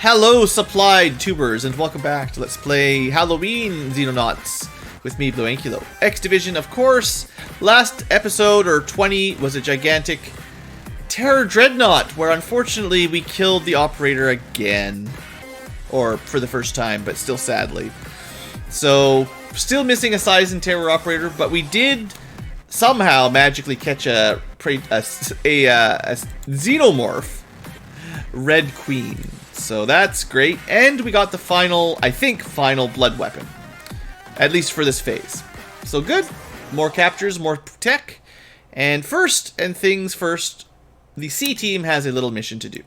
Hello, supplied tubers, and welcome back to Let's Play Halloween Xenonauts with me, BlueAnkylo. X Division, of course. Last episode, or 20, was a gigantic terror dreadnought, where unfortunately we killed the operator again. Or for the first time, but still sadly. So, still missing a size and terror operator, but we did somehow magically catch a Xenomorph Red Queen. So that's great. And we got the final, I think, final blood weapon. At least for this phase. So good. More captures, more tech. And first, and things first, the C team has a little mission to do.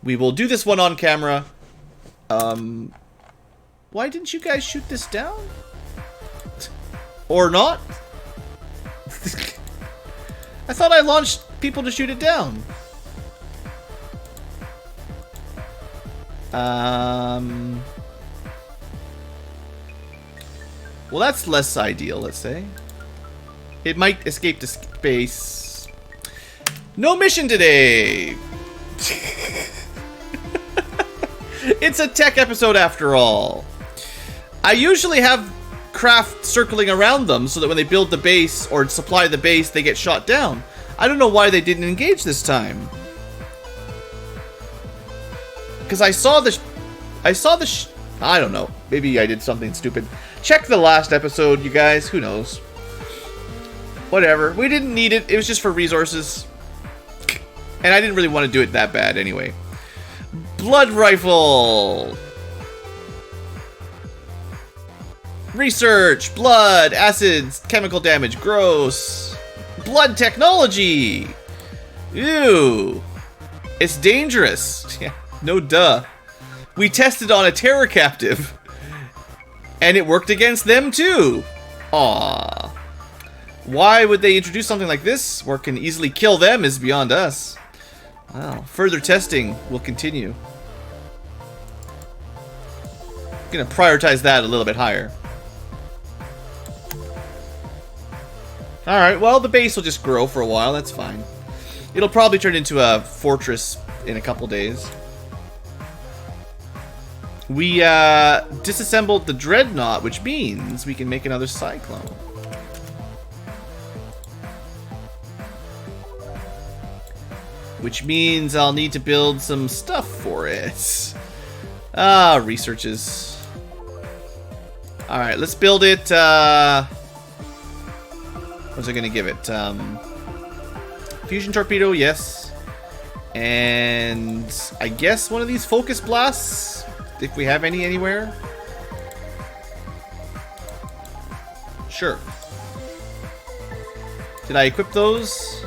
We will do this one on camera. Why didn't you guys shoot this down? Or not? I thought I launched people to shoot it down. Well, that's less ideal, let's say. It might escape to space. No mission today! It's a tech episode after all. I usually have craft circling around them so that when they build the base or supply the base, they get shot down. I don't know why they didn't engage this time. Because I don't know. Maybe I did something stupid. Check the last episode, you guys. Who knows? Whatever. We didn't need it. It was just for resources. And I didn't really want to do it that bad anyway. Blood rifle. Research. Blood. Acids. Chemical damage. Gross. Blood technology. Ew. It's dangerous. Yeah. No duh. We tested on a terror captive. And it worked against them too. Aww. Why would they introduce something like this? Or can easily kill them is beyond us. Well, further testing will continue. Gonna prioritize that a little bit higher. Alright, well, the base will just grow for a while. That's fine. It'll probably turn into a fortress in a couple days. We disassembled the dreadnought, which means we can make another cyclone. Which means I'll need to build some stuff for it. Researches. Alright, let's build it. What's it gonna give it? Fusion torpedo, yes. And I guess one of these focus blasts. If we have any anywhere. Sure. Did I equip those?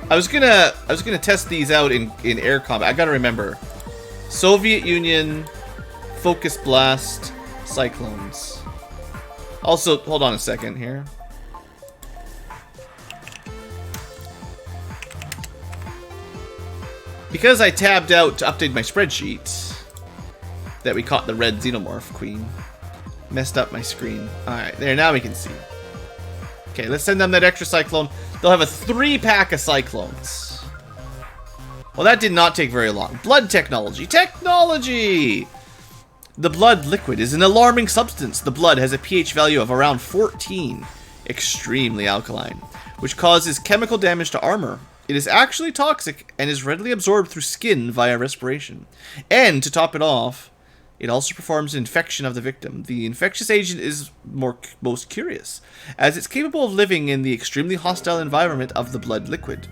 I was gonna test these out in air combat. I gotta remember. Soviet Union, Focus Blast, Cyclones. Also, hold on a second here. Because I tabbed out to update my spreadsheet, that we caught the red Xenomorph Queen. Messed up my screen. Alright, there, now we can see. Okay, let's send them that extra cyclone. They'll have a 3-pack of cyclones. Well, that did not take very long. Blood technology. Technology! The blood liquid is an alarming substance. The blood has a pH value of around 14. Extremely alkaline. Which causes chemical damage to armor. It is actually toxic and is readily absorbed through skin via respiration. And, to top it off, it also performs an infection of the victim. The infectious agent is most curious, as it's capable of living in the extremely hostile environment of the blood liquid.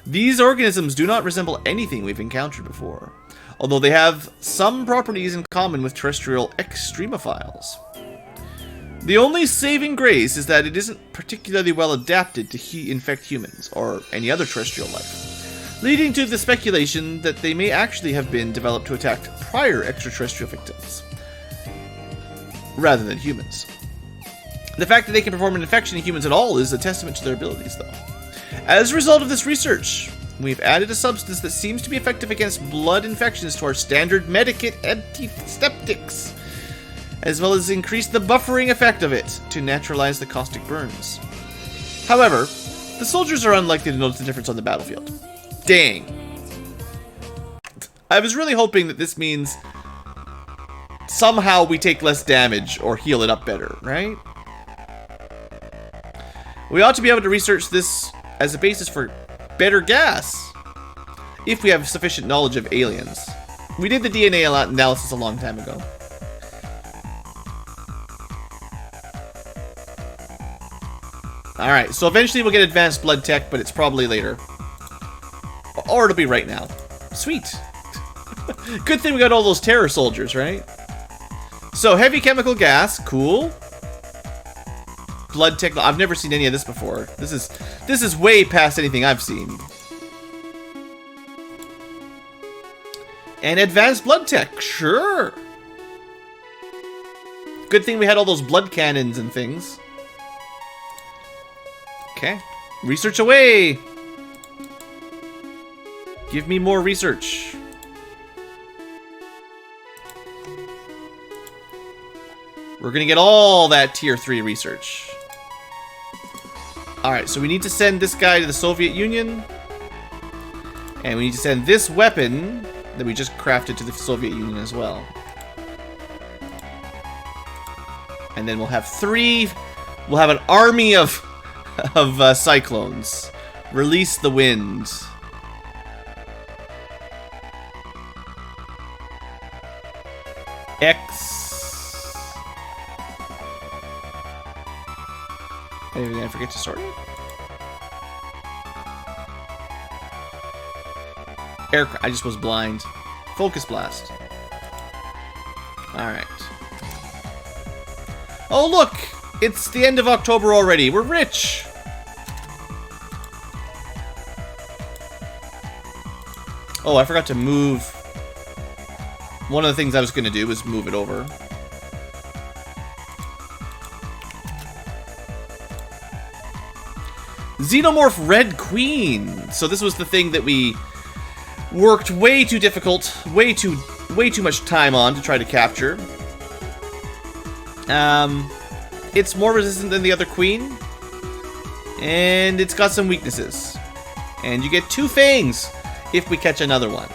These organisms do not resemble anything we've encountered before, although they have some properties in common with terrestrial extremophiles. The only saving grace is that it isn't particularly well adapted to infect humans or any other terrestrial life, leading to the speculation that they may actually have been developed to attack prior extraterrestrial victims, rather than humans. The fact that they can perform an infection in humans at all is a testament to their abilities, though. As a result of this research, we've added a substance that seems to be effective against blood infections to our standard medikit antiseptics, as well as increase the buffering effect of it to neutralize the caustic burns. However, the soldiers are unlikely to notice the difference on the battlefield. Dang. I was really hoping that this means somehow we take less damage or heal it up better, right? We ought to be able to research this as a basis for better gas, if we have sufficient knowledge of aliens. We did the DNA analysis a long time ago. Alright, so eventually we'll get advanced blood tech, but it's probably later. Or it'll be right now. Sweet. Good thing we got all those terror soldiers, right? So, heavy chemical gas, cool. Blood tech, I've never seen any of this before. This is way past anything I've seen. And advanced blood tech, sure. Good thing we had all those blood cannons and things. Okay, research away. Give me more research. We're gonna get all that tier 3 research. Alright, so we need to send this guy to the Soviet Union. And we need to send this weapon that we just crafted to the Soviet Union as well. And then we'll have an army of cyclones. Release the wind. X. Did I forget to sort it? Aircraft. I just was blind. Focus blast. Alright. Oh, look! It's the end of October already. We're rich! Oh, I forgot to move. One of the things I was going to do was move it over. Xenomorph Red Queen. So this was the thing that we worked way too difficult, way too much time on to try to capture. It's more resistant than the other queen, and it's got some weaknesses. And you get 2 fangs if we catch another one.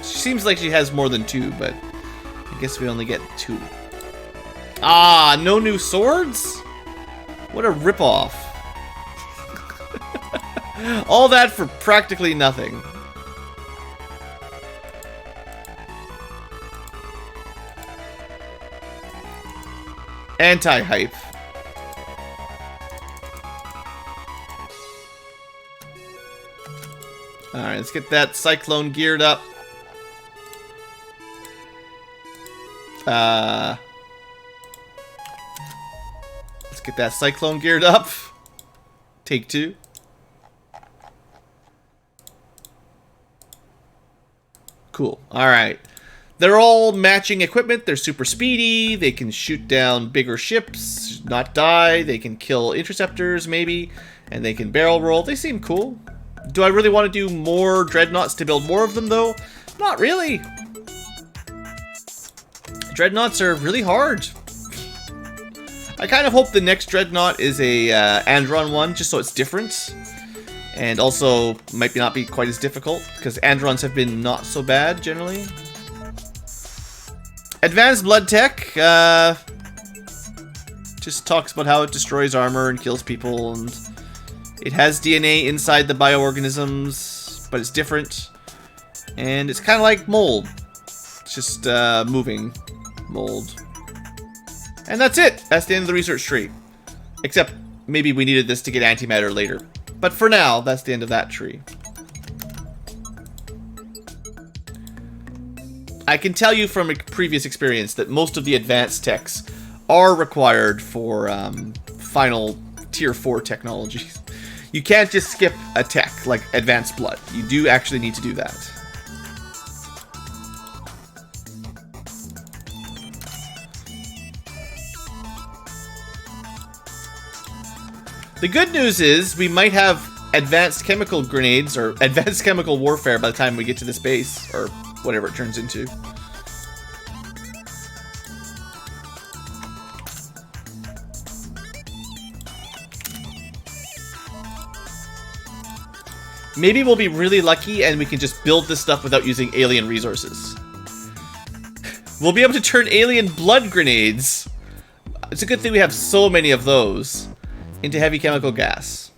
She seems like she has more than 2, but I guess we only get 2. Ah, no new swords? What a ripoff. All that for practically nothing. Anti-hype. Alright, let's get that cyclone geared up. Let's get that cyclone geared up. Take 2. Cool. Alright. They're all matching equipment. They're super speedy. They can shoot down bigger ships, not die. They can kill interceptors, maybe. And they can barrel roll. They seem cool. Do I really want to do more dreadnoughts to build more of them, though? Not really. Dreadnoughts are really hard. I kind of hope the next dreadnought is a Andron one, just so it's different. And also, might not be quite as difficult, because Androns have been not so bad, generally. Advanced Blood Tech, just talks about how it destroys armor and kills people, and it has DNA inside the bioorganisms, but it's different. And it's kind of like mold. It's just moving mold. And that's it! That's the end of the research tree. Except, maybe we needed this to get antimatter later. But for now, that's the end of that tree. I can tell you from a previous experience that most of the advanced techs are required for final tier 4 technologies. You can't just skip a tech like advanced blood. You do actually need to do that. The good news is we might have advanced chemical grenades or advanced chemical warfare by the time we get to this base, or whatever it turns into. Maybe we'll be really lucky and we can just build this stuff without using alien resources. We'll be able to turn alien blood grenades. It's a good thing we have so many of those into heavy chemical gas.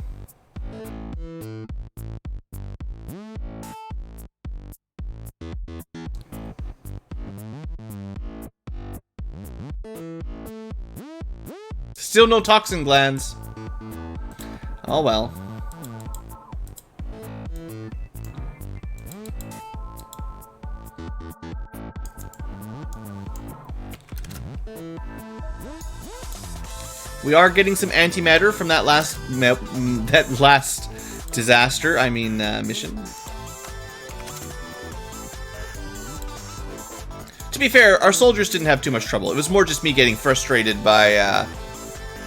Still no toxin glands. Oh well. We are getting some antimatter from that last disaster. I mean, mission. To be fair, our soldiers didn't have too much trouble. It was more just me getting frustrated by,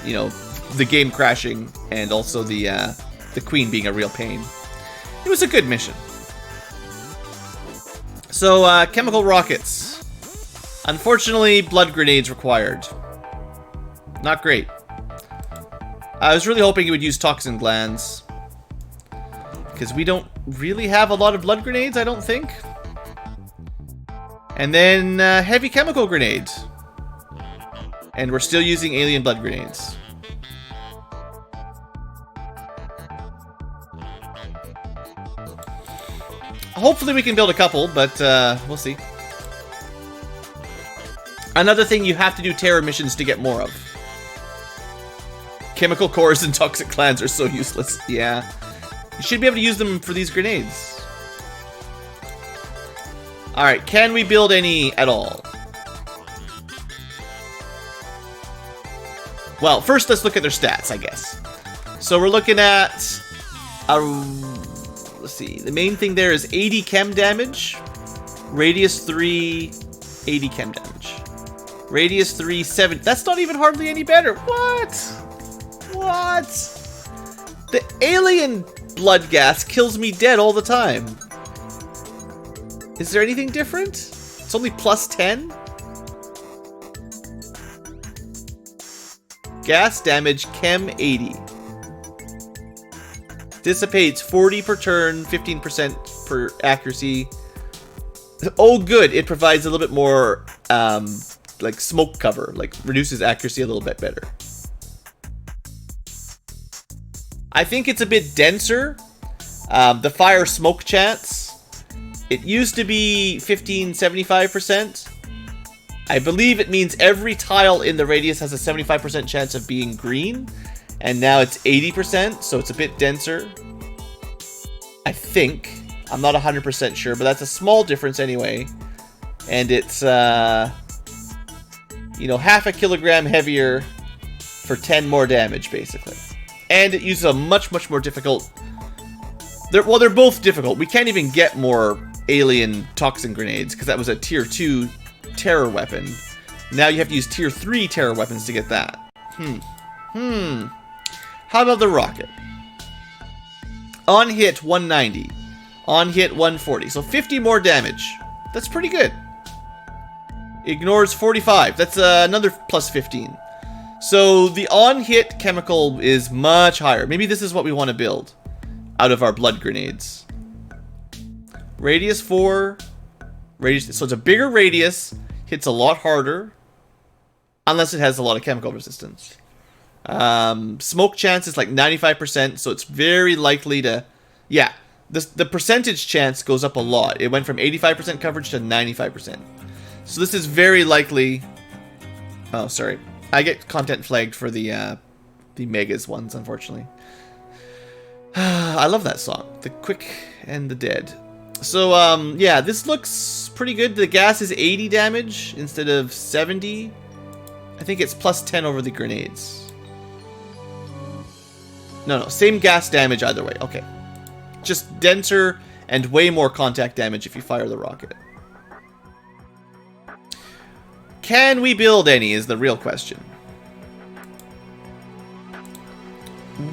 you know, the game crashing and also the queen being a real pain. It was a good mission. So, chemical rockets. Unfortunately, blood grenades required. Not great. I was really hoping he would use toxin glands. Because we don't really have a lot of blood grenades, I don't think. And then heavy chemical grenades. And we're still using alien blood grenades. Hopefully we can build a couple, but we'll see. Another thing you have to do terror missions to get more of. Chemical cores and toxic glands are so useless. Yeah. You should be able to use them for these grenades. Alright, can we build any at all? Well, first let's look at their stats, I guess. So we're looking at... let's see. The main thing there is 80 chem damage. Radius 3, 80 chem damage. Radius 3, 7. That's not even hardly any better. What? What? The alien blood gas kills me dead all the time. Is there anything different? It's only plus 10? Gas damage, chem 80. Dissipates 40 per turn, 15% per accuracy. Oh good, it provides a little bit more like smoke cover, like reduces accuracy a little bit better. I think it's a bit denser. The fire smoke chance. It used to be 75%. I believe it means every tile in the radius has a 75% chance of being green. And now it's 80%, so it's a bit denser. I think. I'm not 100% sure, but that's a small difference anyway. And it's, you know, half a kilogram heavier for 10 more damage, basically. And it uses a much, much more difficult... Well, they're both difficult. We can't even get more alien toxin grenades, because that was a tier 2 terror weapon. Now you have to use tier 3 terror weapons to get that. How about the rocket? On hit, 190. On hit, 140. So 50 more damage. That's pretty good. Ignores 45. That's another plus 15. So the on-hit chemical is much higher. Maybe this is what we want to build out of our blood grenades. Radius 4. Radius, so it's a bigger radius. Hits a lot harder. Unless it has a lot of chemical resistance. Smoke chance is like 95%. So it's very likely to... Yeah. The percentage chance goes up a lot. It went from 85% coverage to 95%. So this is very likely... Oh, sorry. I get content flagged for the Megas ones, unfortunately. I love that song. The Quick and the Dead. So, yeah, this looks pretty good. The gas is 80 damage instead of 70. I think it's plus 10 over the grenades. No, same gas damage either way. Okay. Just denser and way more contact damage if you fire the rocket. Can we build any is the real question.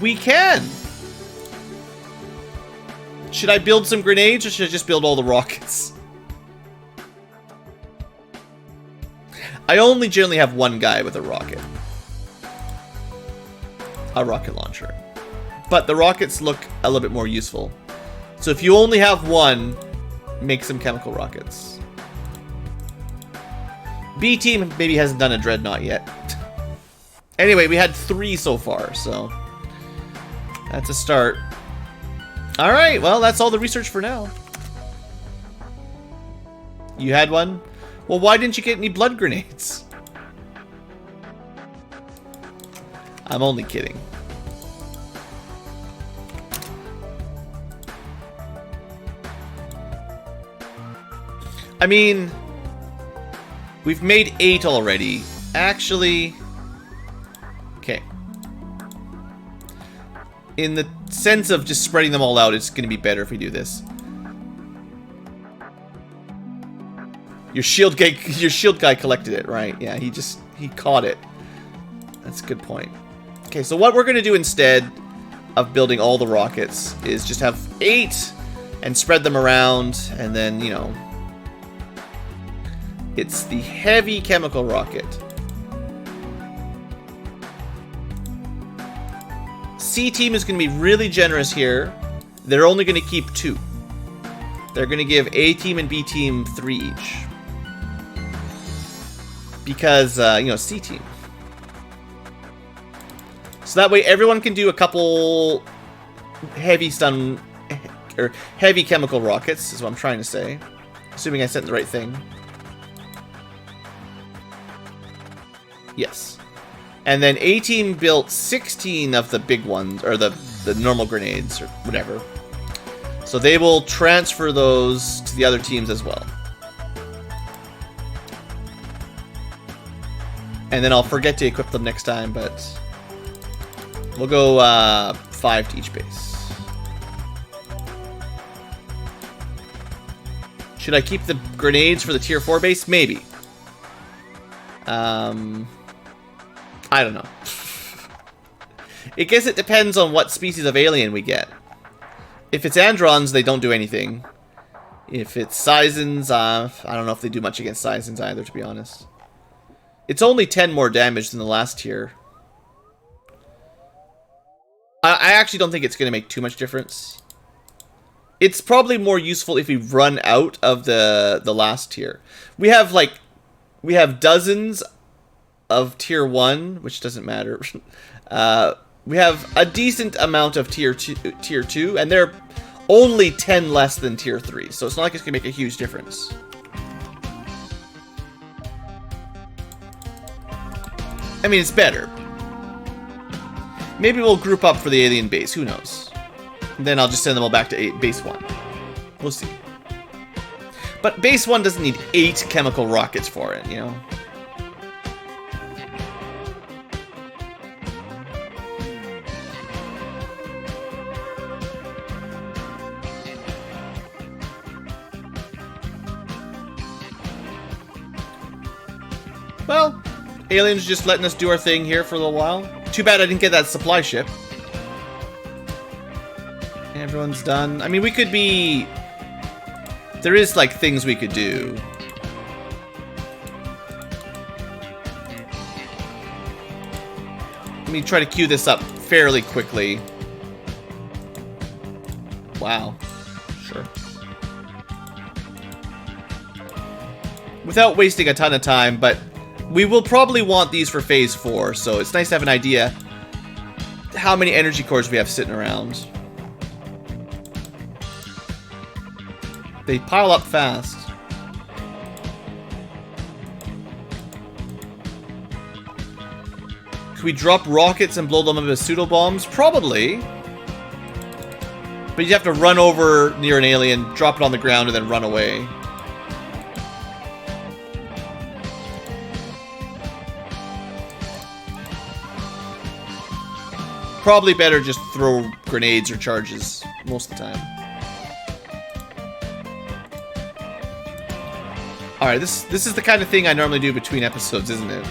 We can! Should I build some grenades or should I just build all the rockets? I only generally have one guy with a rocket. A rocket launcher. But the rockets look a little bit more useful. So if you only have one, make some chemical rockets. B team maybe hasn't done a dreadnought yet. Anyway, we had 3 so far, so that's a start. Alright, well, that's all the research for now. You had one? Well, why didn't you get any blood grenades? I'm only kidding. I mean, we've made 8 already. Actually, okay. In the sense of just spreading them all out, it's going to be better if we do this. Your shield guy collected it, right? Yeah, he caught it. That's a good point. Okay, so what we're going to do instead of building all the rockets is just have 8 and spread them around, and then, you know, it's the heavy chemical rocket. C team is going to be really generous here. They're only going to keep 2. They're going to give A team and B team 3 each. Because, you know, C team. So that way everyone can do a couple heavy stun, or heavy chemical rockets, is what I'm trying to say. Assuming I said the right thing. Yes. And then A team built 16 of the big ones, or the normal grenades, or whatever. So they will transfer those to the other teams as well. And then I'll forget to equip them next time, but we'll go 5 to each base. Should I keep the grenades for the tier 4 base? Maybe. I don't know. I guess it depends on what species of alien we get. If it's Androns, they don't do anything. If it's Sizens, I don't know if they do much against Sizens either, to be honest. It's only 10 more damage than the last tier. I actually don't think it's going to make too much difference. It's probably more useful if we run out of the last tier. We have dozens of tier 1, which doesn't matter. We have a decent amount of tier 2, and they're only 10 less than tier 3, so it's not like it's going to make a huge difference. I mean, it's better. Maybe we'll group up for the alien base, who knows. And then I'll just send them all back to base 1. We'll see. But base 1 doesn't need 8 chemical rockets for it, you know? Well, aliens just letting us do our thing here for a little while. Too bad I didn't get that supply ship. Everyone's done. I mean, we could be... There is, like, things we could do. Let me try to queue this up fairly quickly. Wow. Sure. Without wasting a ton of time, but we will probably want these for phase 4, so it's nice to have an idea how many energy cores we have sitting around. They pile up fast. Could we drop rockets and blow them up as pseudo bombs? Probably. But you have to run over near an alien, drop it on the ground, and then run away. Probably better just throw grenades or charges most of the time. Alright, this is the kind of thing I normally do between episodes, isn't it?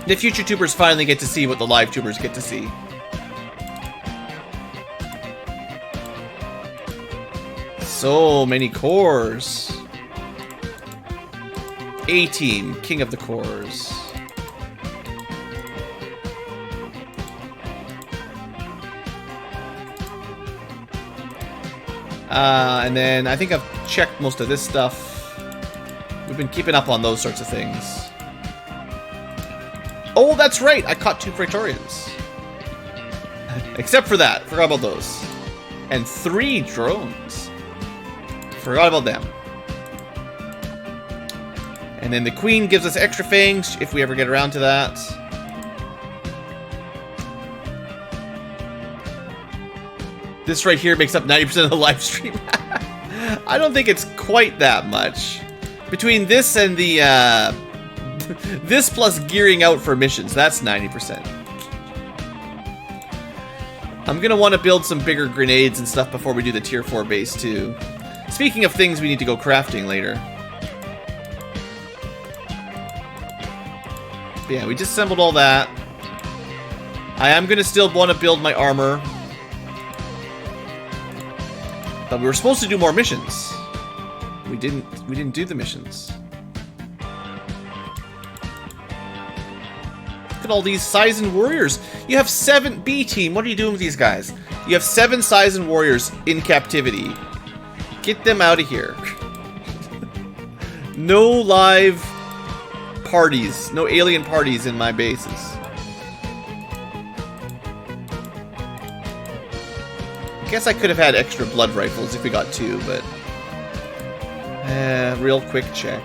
The future tubers finally get to see what the live tubers get to see. So many cores. A-team, king of the cores. And then I think I've checked most of this stuff. We've been keeping up on those sorts of things. Oh, that's right! I caught 2 Praetorians. Except for that. Forgot about those. And 3 drones. Forgot about them. And then the Queen gives us extra fangs, if we ever get around to that. This right here makes up 90% of the live stream. I don't think it's quite that much. Between this and the, this plus gearing out for missions, that's 90%. I'm gonna want to build some bigger grenades and stuff before we do the tier 4 base too. Speaking of things we need to go crafting later. But yeah, we just assembled all that. I am gonna still want to build my armor. But we were supposed to do more missions. We didn't do the missions. Look at all these Sizen warriors. You have 7 B team. What are you doing with these guys? You have 7 Sizen warriors in captivity. Get them out of here. No live parties. No alien parties in my bases. I guess I could have had extra blood rifles if we got 2, but... real quick check.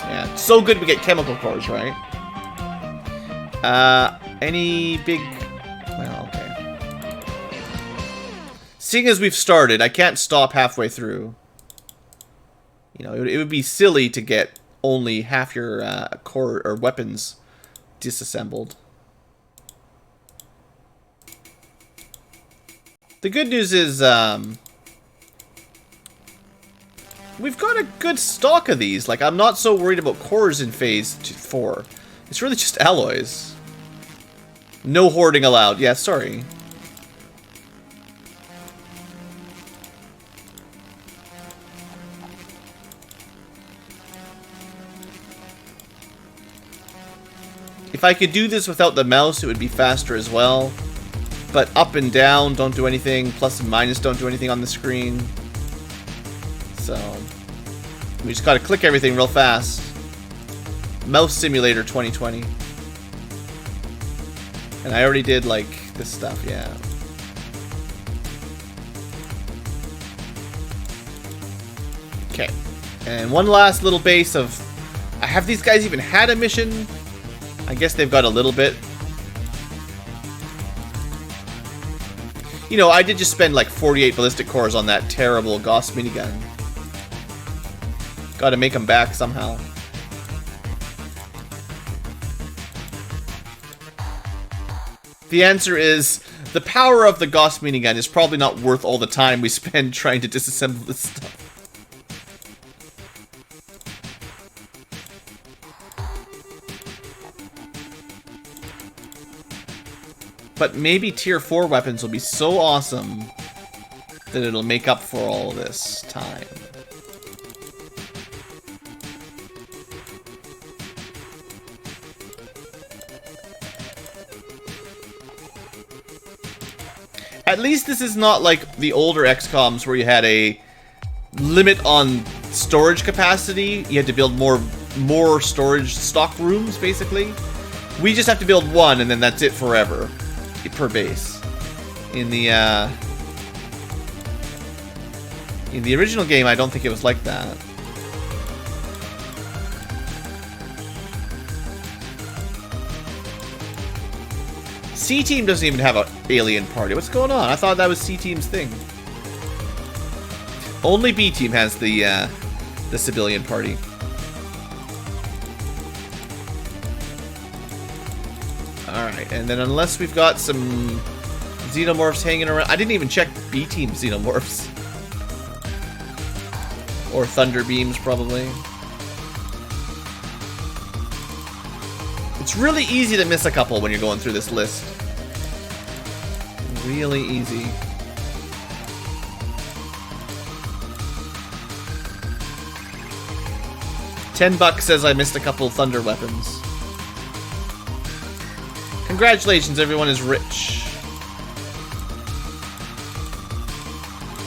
Yeah, so good we get chemical cores, right? Any big... Well, okay. Seeing as we've started, I can't stop halfway through. You know, it would be silly to get only half your core or weapons disassembled. The good news is, we've got a good stock of these. Like, I'm not so worried about cores in phase 4. It's really just alloys. No hoarding allowed. Yeah, sorry. If I could do this without the mouse, it would be faster as well. But up and down don't do anything. Plus and minus don't do anything on the screen. So we just gotta click everything real fast. Mouse Simulator 2020. And I already did like this stuff, yeah. Okay. And one last little base of... Have these guys even had a mission? I guess they've got a little bit. You know, I did just spend like 48 ballistic cores on that terrible Gauss minigun. Gotta make them back somehow. The answer is, the power of the Gauss minigun is probably not worth all the time we spend trying to disassemble this stuff. But maybe tier 4 weapons will be so awesome that it'll make up for all this time. At least this is not like the older XCOMs where you had a limit on storage capacity. You had to build more storage stock rooms, basically. We just have to build 1 and then that's it forever. Per base. In the original game, I don't think it was like that. C-Team doesn't even have an alien party. What's going on? I thought that was C-Team's thing. Only B-Team has the civilian party. Alright, and then unless we've got some Xenomorphs hanging around... I didn't even check B-Team Xenomorphs. Or Thunder Beams, probably. It's really easy to miss a couple when you're going through this list. Really easy. $10 says I missed a couple Thunder weapons. Congratulations, everyone is rich.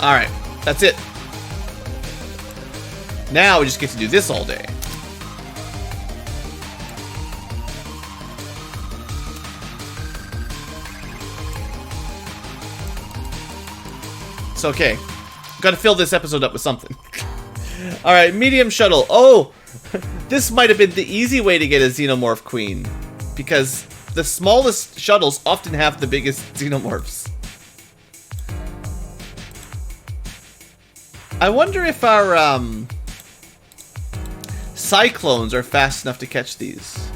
Alright, that's it. Now we just get to do this all day. It's okay. Gotta fill this episode up with something. Alright, medium shuttle. Oh! This might have been the easy way to get a Xenomorph Queen. Because the smallest shuttles often have the biggest Xenomorphs. I wonder if our, Cyclones are fast enough to catch these.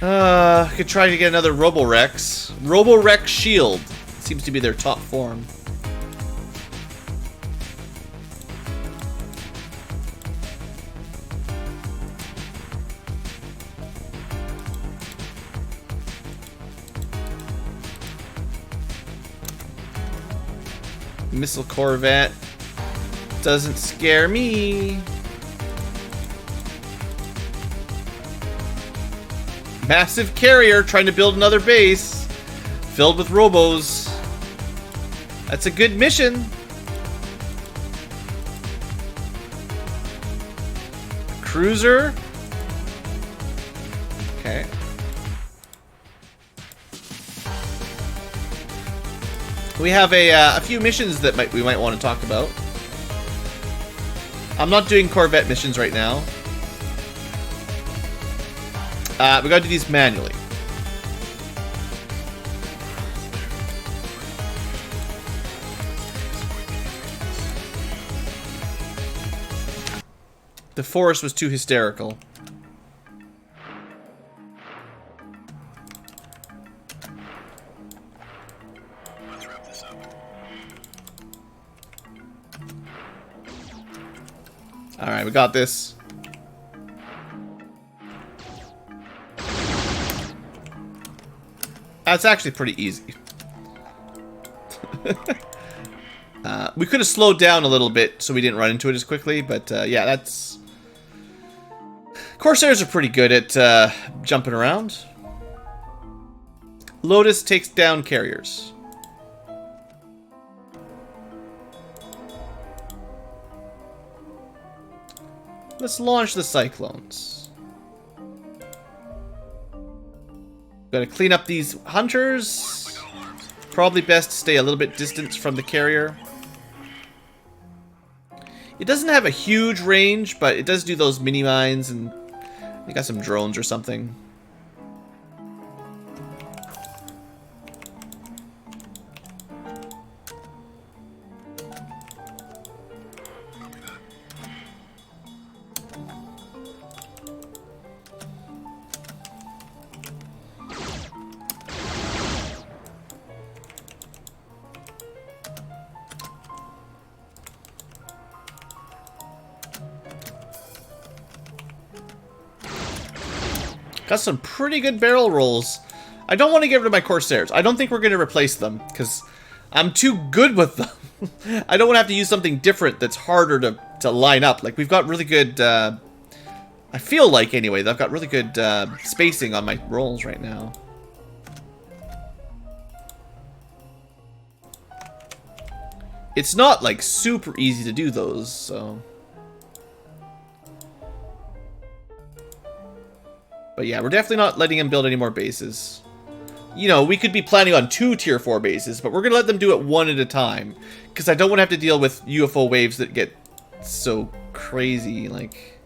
Could try to get another Roborex. Roborex Shield seems to be their top form. Missile Corvette doesn't scare me. Massive carrier trying to build another base filled with robos. That's a good mission. Cruiser. Okay. We have a few missions that we might want to talk about. I'm not doing Corvette missions right now. We gotta do these manually. The forest was too hysterical. Alright, we got this. That's actually pretty easy. We could have slowed down a little bit so we didn't run into it as quickly, but yeah, that's... Corsairs are pretty good at jumping around. Lotus takes down carriers. Let's launch the Cyclones. Gotta clean up these hunters. Probably best to stay a little bit distant from the carrier. It doesn't have a huge range, but it does do those mini mines, and they got some drones or something. Got some pretty good barrel rolls. I don't want to get rid of my Corsairs. I don't think we're going to replace them, because I'm too good with them. I don't want to have to use something different that's harder to line up. Like, we've got really good... I feel like, anyway, I've got really good spacing on my rolls right now. It's not, like, super easy to do those, so... But yeah, we're definitely not letting him build any more bases. You know, we could be planning on 2 tier 4 bases, but we're going to let them do it 1 at a time. Because I don't want to have to deal with UFO waves that get so crazy, like...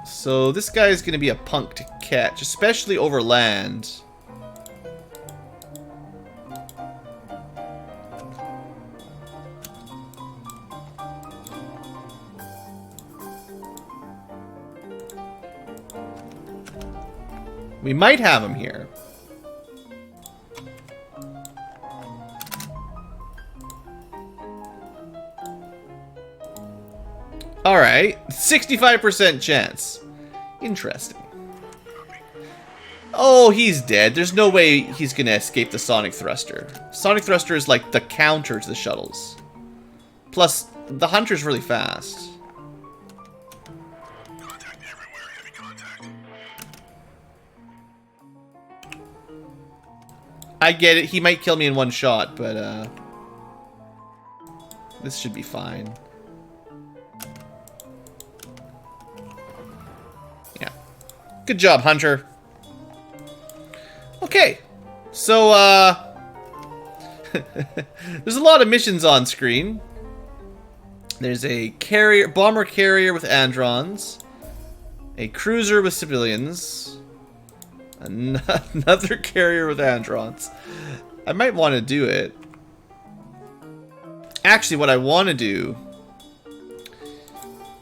So this guy is going to be a punk to catch, especially over land. We might have him here. Alright, 65% chance. Interesting. Oh, he's dead. There's no way he's gonna escape the Sonic Thruster. Sonic Thruster is like the counter to the shuttles. Plus, the Hunter's really fast. Contact everywhere, heavy contact. I get it. He might kill me in one shot, but this should be fine. Yeah. Good job, Hunter. Okay. So, there's a lot of missions on screen. There's a bomber carrier with Androns, a cruiser with civilians, another carrier with Androns. I might want to do it. Actually, what I want to do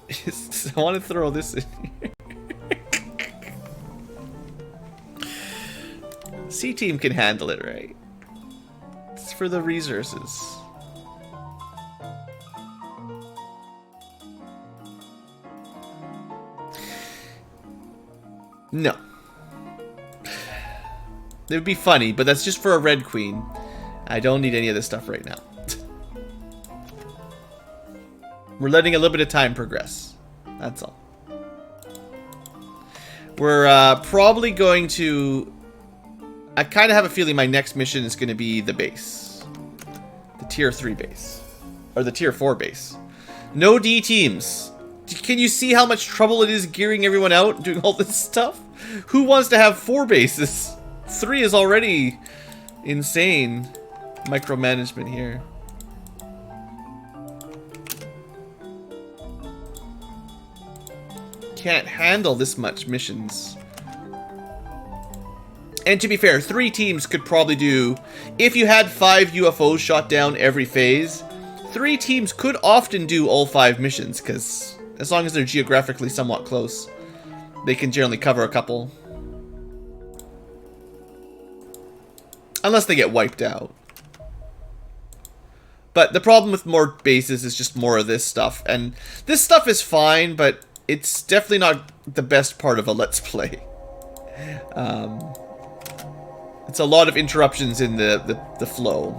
is I want to throw this in here. C-Team can handle it, right? It's for the resources. No. It would be funny, but that's just for a Red Queen. I don't need any of this stuff right now. We're letting a little bit of time progress. That's all. We're probably going to... I kind of have a feeling my next mission is going to be the base. The tier 3 base. Or the tier 4 base. No D teams. Can you see how much trouble it is gearing everyone out, doing all this stuff? Who wants to have 4 bases? 3 is already insane. Micromanagement here. Can't handle this much missions. And to be fair, 3 teams could probably do... If you had 5 UFOs shot down every phase, 3 teams could often do all 5 missions, because as long as they're geographically somewhat close, they can generally cover a couple. Unless they get wiped out. But the problem with more bases is just more of this stuff. And this stuff is fine, but it's definitely not the best part of a Let's Play. It's a lot of interruptions in the flow.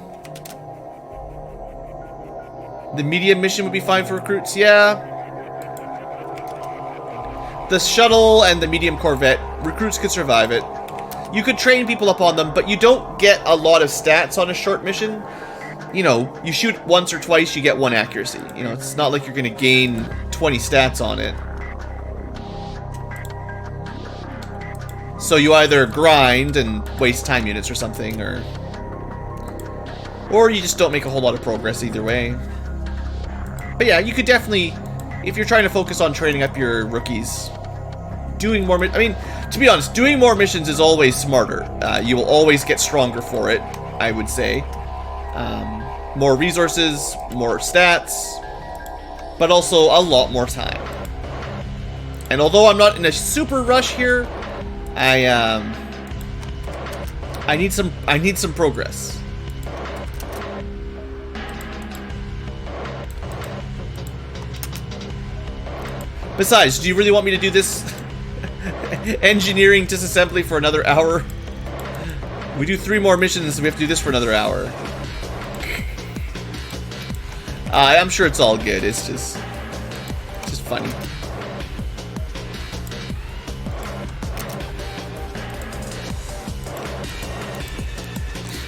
The medium mission would be fine for recruits, yeah. The shuttle and the medium corvette, recruits could survive it. You could train people up on them, but you don't get a lot of stats on a short mission. You know, you shoot once or twice, you get 1 accuracy. You know, it's not like you're going to gain 20 stats on it. So you either grind and waste time units or something, or you just don't make a whole lot of progress either way. But yeah, you could definitely, if you're trying to focus on training up your rookies, doing more... I mean, to be honest, doing more missions is always smarter. You will always get stronger for it, I would say. More resources, more stats, but also a lot more time. And although I'm not in a super rush here, I need some progress. Besides, do you really want me to do this engineering disassembly for another hour? We do 3 more missions and we have to do this for another hour. I'm sure it's all good. It's just funny.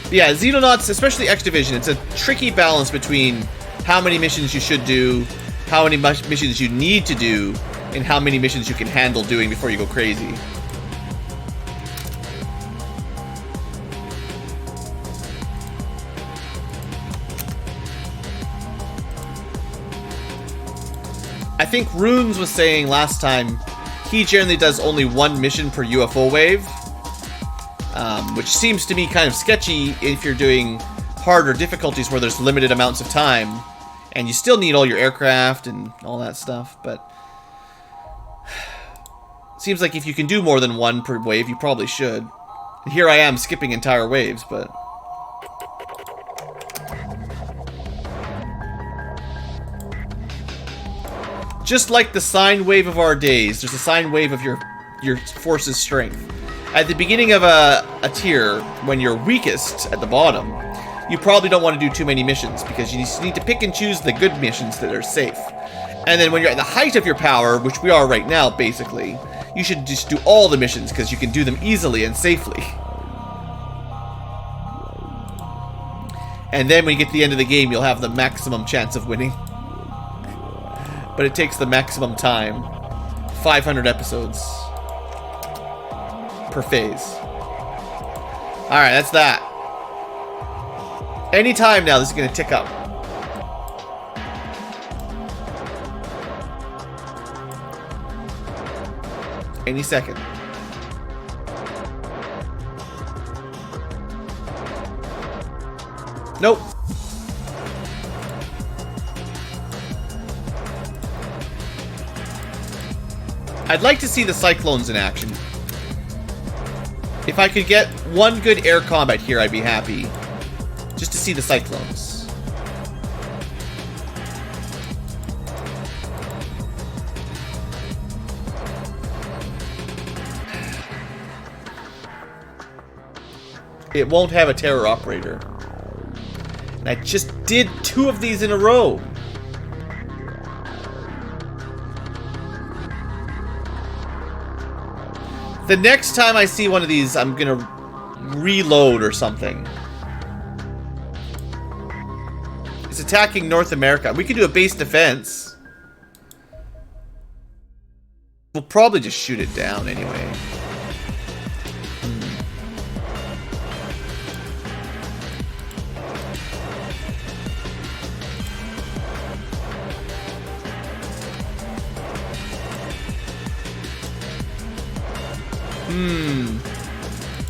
But yeah, Xenonauts, especially X Division, it's a tricky balance between how many missions you should do, how many missions you need to do, and how many missions you can handle doing before you go crazy. I think Runes was saying last time he generally does only 1 mission per UFO wave, which seems to me kind of sketchy if you're doing harder difficulties where there's limited amounts of time and you still need all your aircraft and all that stuff, but seems like if you can do more than 1 per wave, you probably should. And here I am skipping entire waves, but... Just like the sine wave of our days, there's a sine wave of your force's strength. At the beginning of a tier, when you're weakest at the bottom, you probably don't want to do too many missions because you just need to pick and choose the good missions that are safe. And then when you're at the height of your power, which we are right now, basically, you should just do all the missions because you can do them easily and safely. And then when you get to the end of the game, you'll have the maximum chance of winning. But it takes the maximum time. 500 episodes per phase. Alright, that's that. Any time now, this is going to tick up. Any second. Nope. I'd like to see the Cyclones in action. If I could get one good air combat here, I'd be happy. Just to see the Cyclones. It won't have a terror operator. And I just did 2 of these in a row. The next time I see one of these, I'm gonna reload or something. It's attacking North America. We could do a base defense. We'll probably just shoot it down anyway.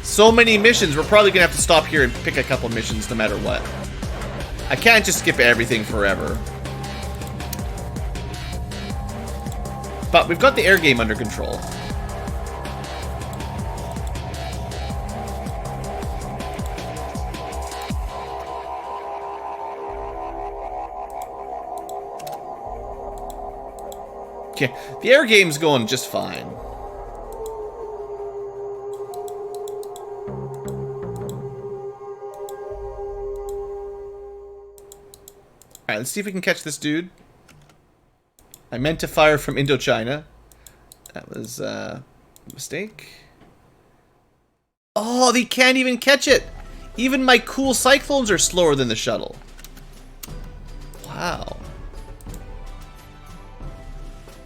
So many missions, we're probably gonna have to stop here and pick a couple missions no matter what. I can't just skip everything forever. But we've got the air game under control. Okay, the air game's going just fine. Alright, let's see if we can catch this dude. I meant to fire from Indochina. That was a mistake. Oh, they can't even catch it! Even my cool Cyclones are slower than the shuttle. Wow.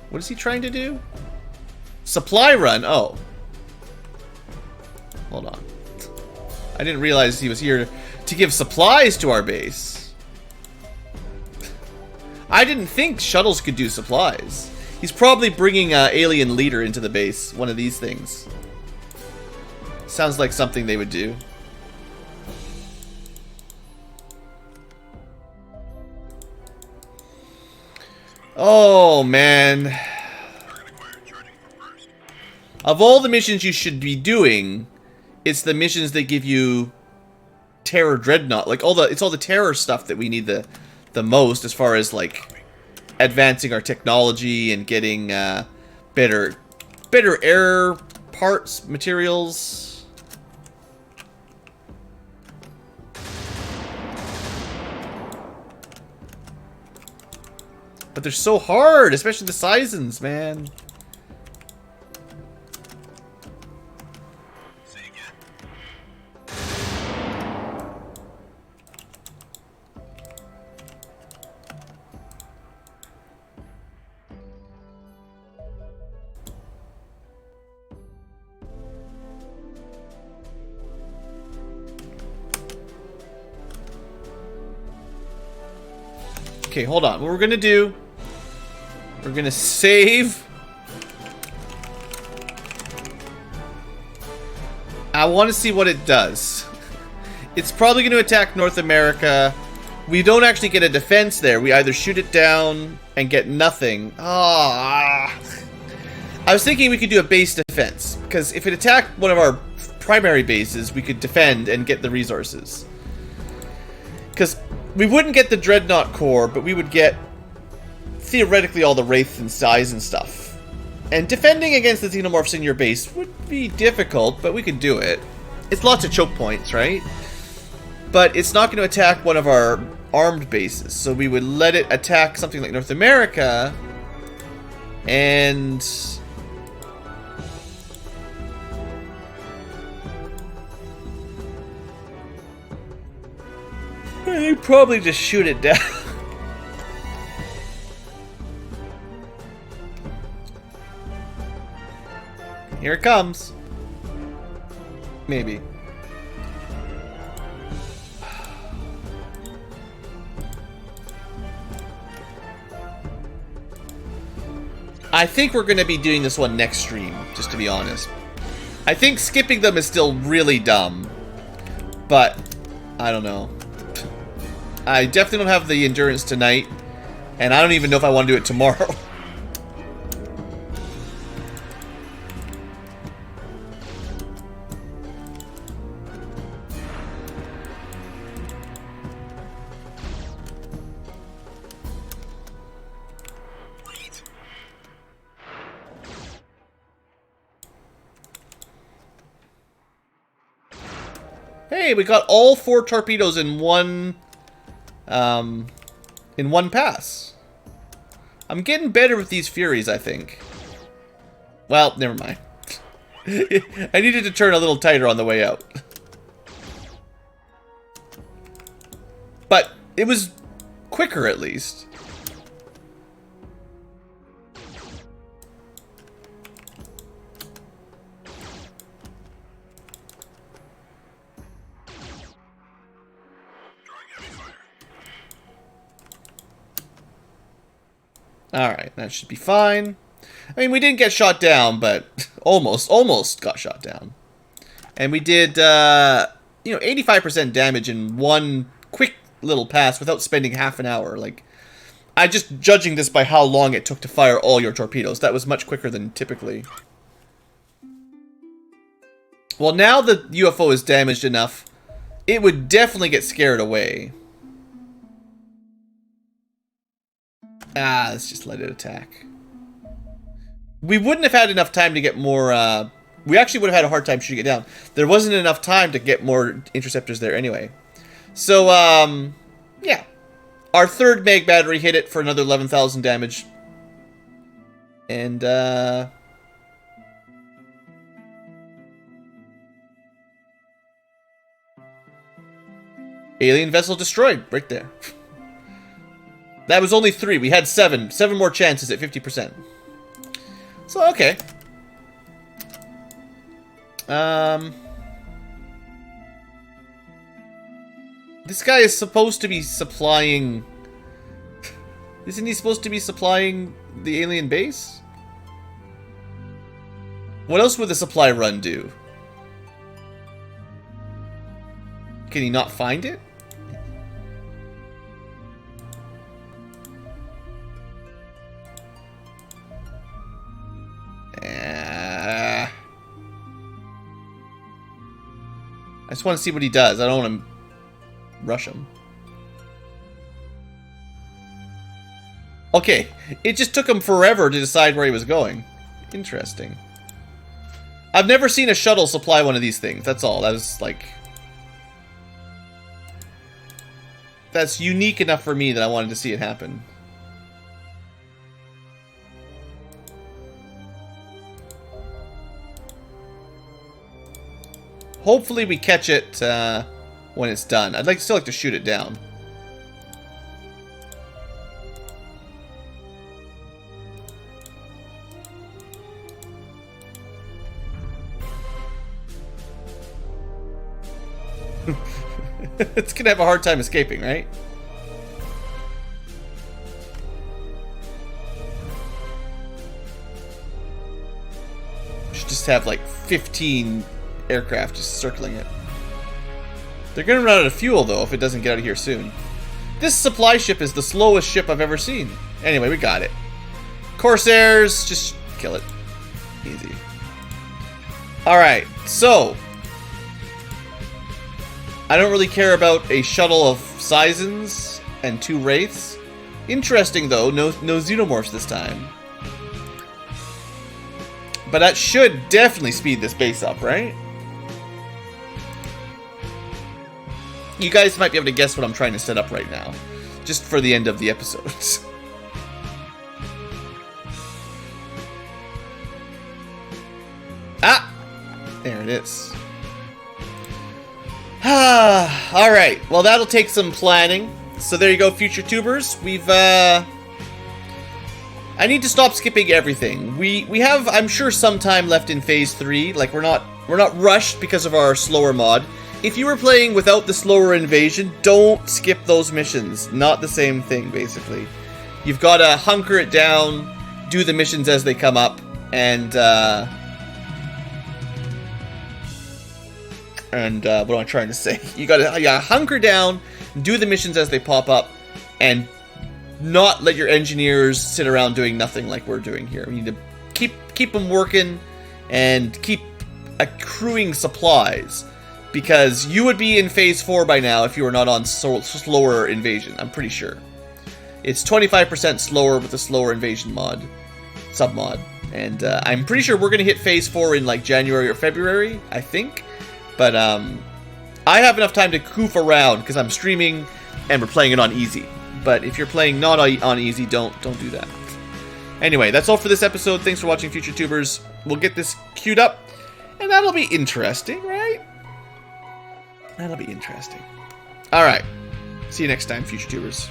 What is he trying to do? Supply run? Oh. Hold on. I didn't realize he was here to give supplies to our base. I didn't think shuttles could do supplies. He's probably bringing alien leader into the base. One of these things. Sounds like something they would do. Oh, man. Of all the missions you should be doing, it's the missions that give you Terror Dreadnought. Like, it's all the terror stuff that we need the most, as far as like advancing our technology and getting better air parts, materials. But they're so hard, especially the Seisons, man. Okay, hold on. What we're gonna do, we're gonna save. I want to see what it does. It's probably going to attack North America. We don't actually get a defense there. We either shoot it down and get nothing. I was thinking we could do a base defense, because if it attacked one of our primary bases, we could defend and get the resources. Because we wouldn't get the Dreadnought core, but we would get theoretically all the Wraith and Size and stuff. And defending against the Xenomorphs in your base would be difficult, but we could do it. It's lots of choke points, right? But it's not going to attack one of our armed bases, so we would let it attack something like North America, and... I'd probably just shoot it down. Here it comes. Maybe. I think we're going to be doing this one next stream, just to be honest. I think skipping them is still really dumb. But, I don't know. I definitely don't have the endurance tonight. And I don't even know if I want to do it tomorrow. Hey, we got all 4 torpedoes in one pass. I'm getting better with these Furies, I think. Well, never mind. I needed to turn a little tighter on the way out. But it was quicker, at least. Alright, that should be fine. I mean, we didn't get shot down, but almost got shot down. And we did, 85% damage in one quick little pass without spending half an hour. Like, I'm just judging this by how long it took to fire all your torpedoes. That was much quicker than typically. Well, now the UFO is damaged enough, it would definitely get scared away. Let's just let it attack. We wouldn't have had enough time to get more, we actually would have had a hard time shooting it down. There wasn't enough time to get more interceptors there anyway. So, yeah. Our third mag battery hit it for another 11,000 damage. And, alien vessel destroyed, right there. That was only 3. We had 7. 7 more chances at 50%. So, okay. This guy is supposed to be supplying... Isn't he supposed to be supplying the alien base? What else would the supply run do? Can he not find it? I just want to see what he does. I don't want to rush him. Okay, it just took him forever to decide where he was going. Interesting. I've never seen a shuttle supply one of these things. That's all. That was like... That's unique enough for me that I wanted to see it happen. Hopefully we catch it when it's done. I'd still like to shoot it down. It's gonna have a hard time escaping, right? Should just have like 15 aircraft just circling it. They're gonna run out of fuel though if it doesn't get out of here soon. This supply ship is the slowest ship I've ever seen. Anyway, we got it. Corsairs, just kill it. Easy. Alright, so I don't really care about a shuttle of Seisons and 2 Wraiths. Interesting though, no Xenomorphs this time. But that should definitely speed this base up, right? You guys might be able to guess what I'm trying to set up right now. Just for the end of the episode. Ah! There it is. Alright, well that'll take some planning. So there you go, future tubers. We've, I need to stop skipping everything. We have, I'm sure, some time left in Phase 3. Like, we're not rushed because of our slower mod. If you were playing without the slower invasion, don't skip those missions. Not the same thing, basically. You've got to hunker it down, do the missions as they come up, and what am I trying to say? You gotta hunker down, do the missions as they pop up, and not let your engineers sit around doing nothing like we're doing here. We need to keep them working and keep accruing supplies, because you would be in Phase 4 by now if you were not on slower invasion. I'm pretty sure it's 25% slower with the slower invasion mod, submod, and I'm pretty sure we're gonna hit Phase 4 in like January or February, I think. But I have enough time to goof around because I'm streaming and we're playing it on easy. But if you're playing not on easy, don't do that. Anyway, that's all for this episode. Thanks for watching, future tubers. We'll get this queued up, and that'll be interesting, right? That'll be interesting. All right. See you next time, future tubers.